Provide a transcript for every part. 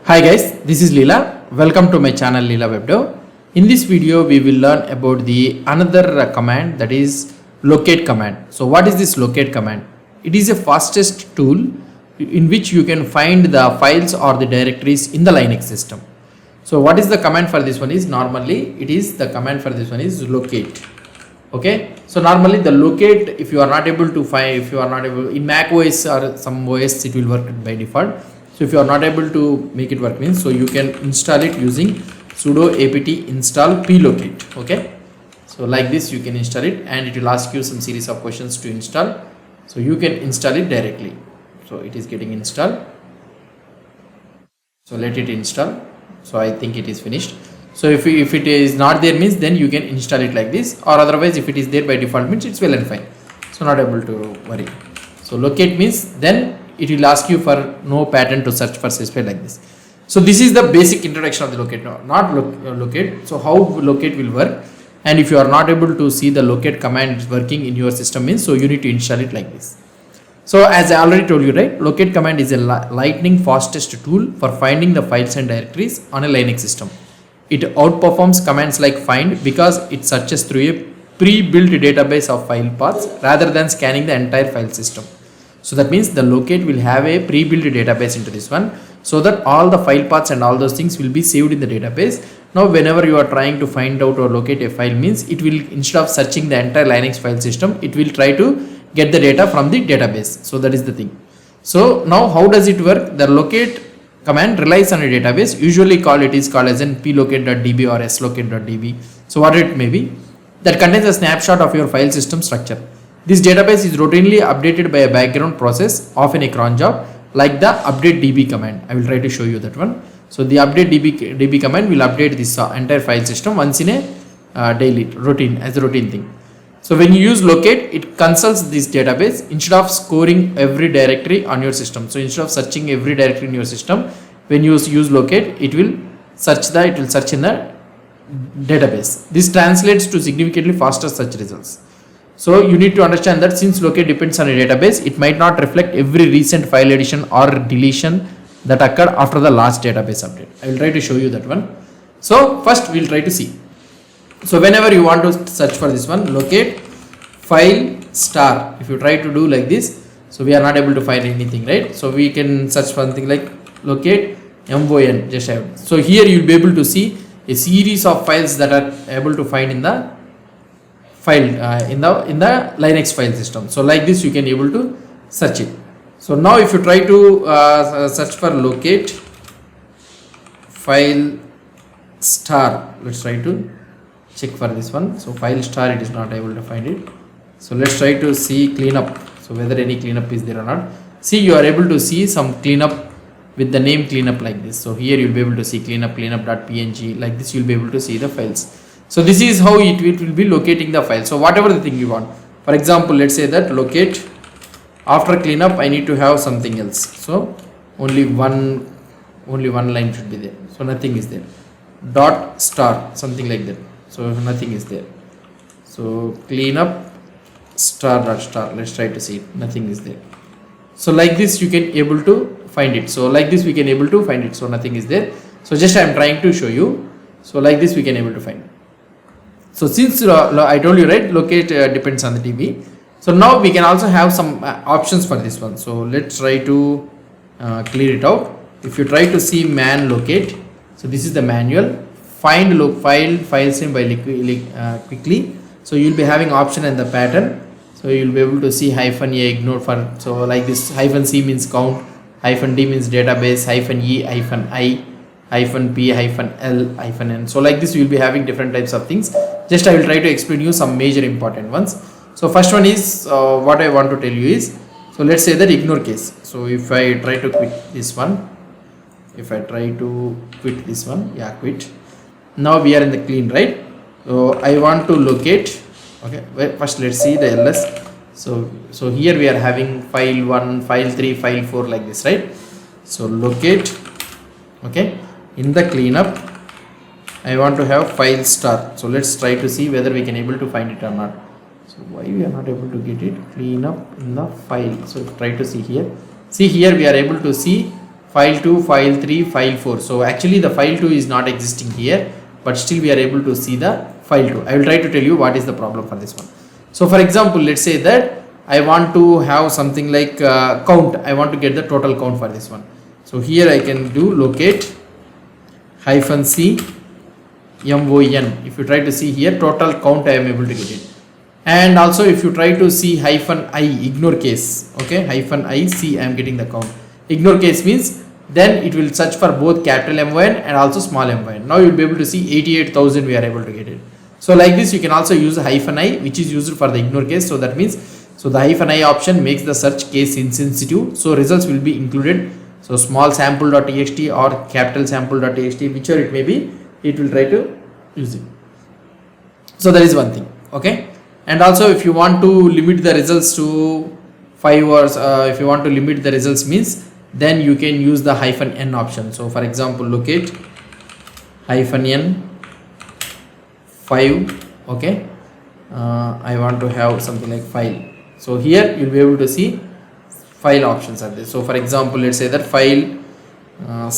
Hi guys, this is Leela. Welcome to my channel Leela webdev. In this video we will learn about the another command, that is locate command. So what is this locate command? It is a fastest tool in which you can find the files or the directories in the Linux system. So what is the command for this one is, normally it is the command for this one is locate. Okay, so normally the locate, if you are not able to find, if you are not able in Mac OS or some OS, it will work by default. So if you are not able to make it work means, so you can install it using sudo apt install plocate. Okay, so like this you can install it and it will ask you some series of questions to install. So you can install it directly. So it is getting installed. So let it install. So I think it is finished. So if it is not there means, then you can install it like this, or otherwise if it is there by default means it's well and fine. So not able to worry. So locate means then it will ask you for no pattern to search for specified like this. So this is the basic introduction of the locate. Not locate. So how locate will work, and if you are not able to see the locate command working in your system means, so you need to install it like this. So as I already told you, right, locate command is a lightning fastest tool for finding the files and directories on a Linux system. It outperforms commands like find because it searches through a pre-built database of file paths rather than scanning the entire file system. So that means the locate will have a pre-built database into this one, so that all the file paths and all those things will be saved in the database. Now whenever you are trying to find out or locate a file means, it will, instead of searching the entire Linux file system, it will try to get the data from the database. So that is the thing. So now how does it work? The locate command relies on a database, usually called as in plocate.db or slocate.db. So what it may be, that contains a snapshot of your file system structure. This database is routinely updated by a background process, often a cron job, like the update db command. I will try to show you that one. So the update db command will update this entire file system once in a daily routine, as a routine thing. So when you use locate, it consults this database instead of scoring every directory on your system. So instead of searching every directory in your system, when you use locate, it will search in the database. This translates to significantly faster search results. So you need to understand that since locate depends on a database, it might not reflect every recent file addition or deletion that occurred after the last database update. I will try to show you that one. So first we will try to see. So whenever you want to search for this one, locate file star. If you try to do like this, so we are not able to find anything, right? So we can search for something like locate mon. Just have. So here you will be able to see a series of files that are able to find in the file in the Linux file system. So like this you can able to search it. So now if you try to search for locate file star, let's try to check for this one. So file star, it is not able to find it. So let's try to see cleanup. So whether any cleanup is there or not. See, you are able to see some cleanup with the name cleanup like this. So here you'll be able to see cleanup.png, like this you'll be able to see the files. So this is how it will be locating the file. So whatever the thing you want. For example, let's say that locate after cleanup, I need to have something else. So only one line should be there. So nothing is there. Dot star, something like that. So nothing is there. So cleanup star dot star. Let's try to see it. Nothing is there. So like this you can able to find it. So like this we can able to find it. So nothing is there. So just I am trying to show you. So like this we can able to find it. So since I told you, right, locate depends on the DB. So now we can also have some options for this one. So let's try to clear it out. If you try to see man locate, so this is the manual. Find file name by quickly. So you'll be having option and the pattern. So you'll be able to see -a ignore for, so like this -c means count, -d means database, -e, -i, -p, -l, -n. So like this you will be having different types of things. Just I will try to explain you some major important ones. So first one is what I want to tell you is, so let's say that ignore case. So if I try to quit this one, yeah, quit. Now we are in the clean, right? So I want to locate. Okay, well, first let's see the ls. So here we are having file 1, file 3, file 4 like this, right? So locate. Okay, in the cleanup I want to have file star. So let's try to see whether we can able to find it or not. So why we are not able to get it? Clean up in the file. So try to see here. See here we are able to see file 2, file 3, file 4. So actually the file 2 is not existing here, but still we are able to see the file 2. I will try to tell you what is the problem for this one. So for example, let's say that I want to have something like count. I want to get the total count for this one. So here I can do locate -c mon. If you try to see here, total count I am able to get it. And also if you try to see -i, ignore case, okay, -i, see I am getting the count. Ignore case means then it will search for both capital M1 and also small m1. Now you will be able to see 88,000 we are able to get it. So like this you can also use -i, which is used for the ignore case. So that means, so the -i option makes the search case insensitive, so results will be included. So small sample.txt or capital sample.txt, whichever it may be, it will try to use it. So that is one thing, okay. And also if you want to limit the results to 5 or if you want to limit the results means, then you can use the -n option. So for example, locate -n 5, okay. I want to have something like file. So here you'll be able to see file options are there. So for example, let's say that file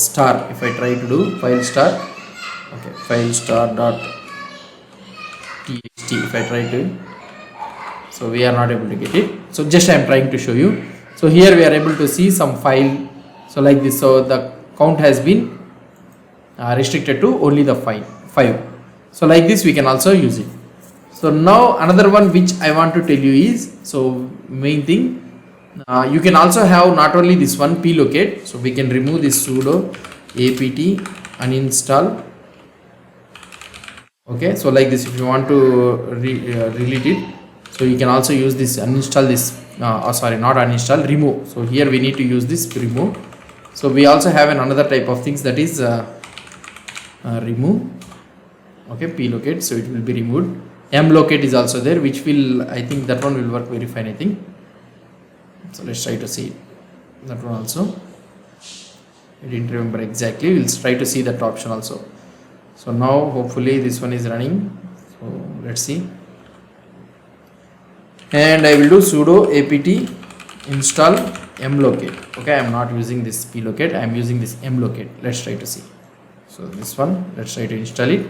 star, if I try to do file star, okay, file star dot txt, if I try to, so we are not able to get it. So just I am trying to show you. So here we are able to see some file, so like this. So the count has been restricted to only the 5. So like this we can also use it. So now another one which I want to tell you is, so main thing, you can also have not only this one plocate. So we can remove this sudo apt uninstall, okay. So like this, if you want to delete it, so you can also use this uninstall this, sorry, not uninstall, remove. So here we need to use this remove. So we also have another type of things, that is remove, okay, plocate, so it will be removed. Mlocate is also there, which will, I think that one will work very fine, I think. So let's try to see that one also. I didn't remember exactly, we'll try to see that option also. So now hopefully this one is running, so let's see. And I will do sudo apt install mlocate, okay. I am not using this plocate, I am using this mlocate. Let's try to see. So this one, let's try to install it,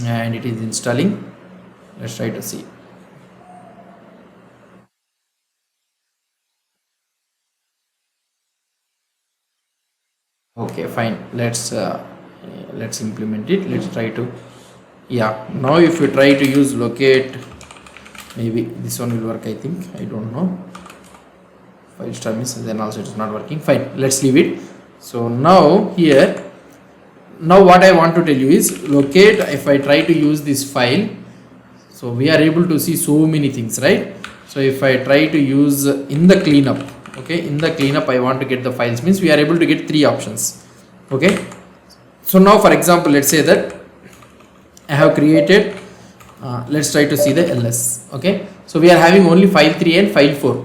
and it is installing. Let's try to see. Okay, fine, let's implement it. Let's try to, yeah, now if you try to use locate, maybe this one will work, I think, I don't know. File star means then also it is not working, fine, let's leave it. So now here, now what I want to tell you is locate. If I try to use this file, so we are able to see so many things, right? So if I try to use in the cleanup, okay, in the cleanup I want to get the files, means we are able to get 3 options, okay. So now for example, let's say that I have created, let's try to see the ls, okay. So we are having only file 3 and file 4,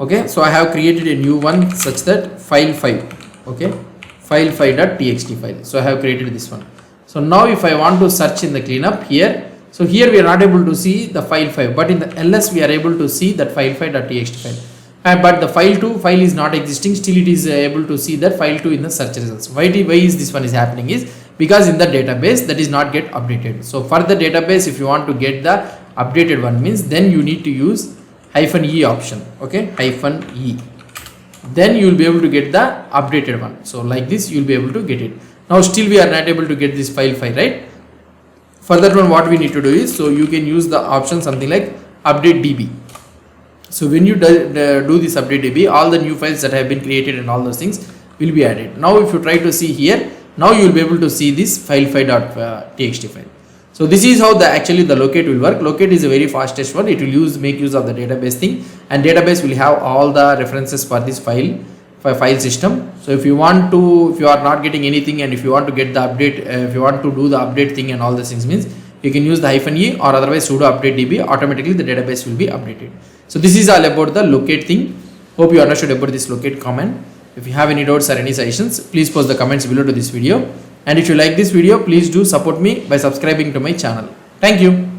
okay. So I have created a new one such that file 5, okay, file 5.txt file. So I have created this one. So now if I want to search in the cleanup here, so here we are not able to see the file 5, but in the ls we are able to see that file 5.txt file. But the file 2 file is not existing, still it is able to see that file 2 in the search results. Why is this one is happening is because in the database that is not get updated. So for the database, if you want to get the updated one means, then you need to use -e option, okay, -e, then you will be able to get the updated one. So like this you will be able to get it. Now still we are not able to get this file 5, right? For that one, what we need to do is, so you can use the option something like update db. So when you do this update db, all the new files that have been created and all those things will be added. Now if you try to see here, now you will be able to see this file 5.txt file. So this is how actually the locate will work. Locate is a very fastest one. It will make use of the database thing, and database will have all the references for this file system. So if you are not getting anything, and if you want to get the update, if you want to do the update thing and all these things means, you can use the -e or otherwise sudo update db. Automatically the database will be updated. So this is all about the locate thing. Hope you understood about this locate command. If you have any doubts or any suggestions, please post the comments below to this video. And if you like this video, please do support me by subscribing to my channel. Thank you.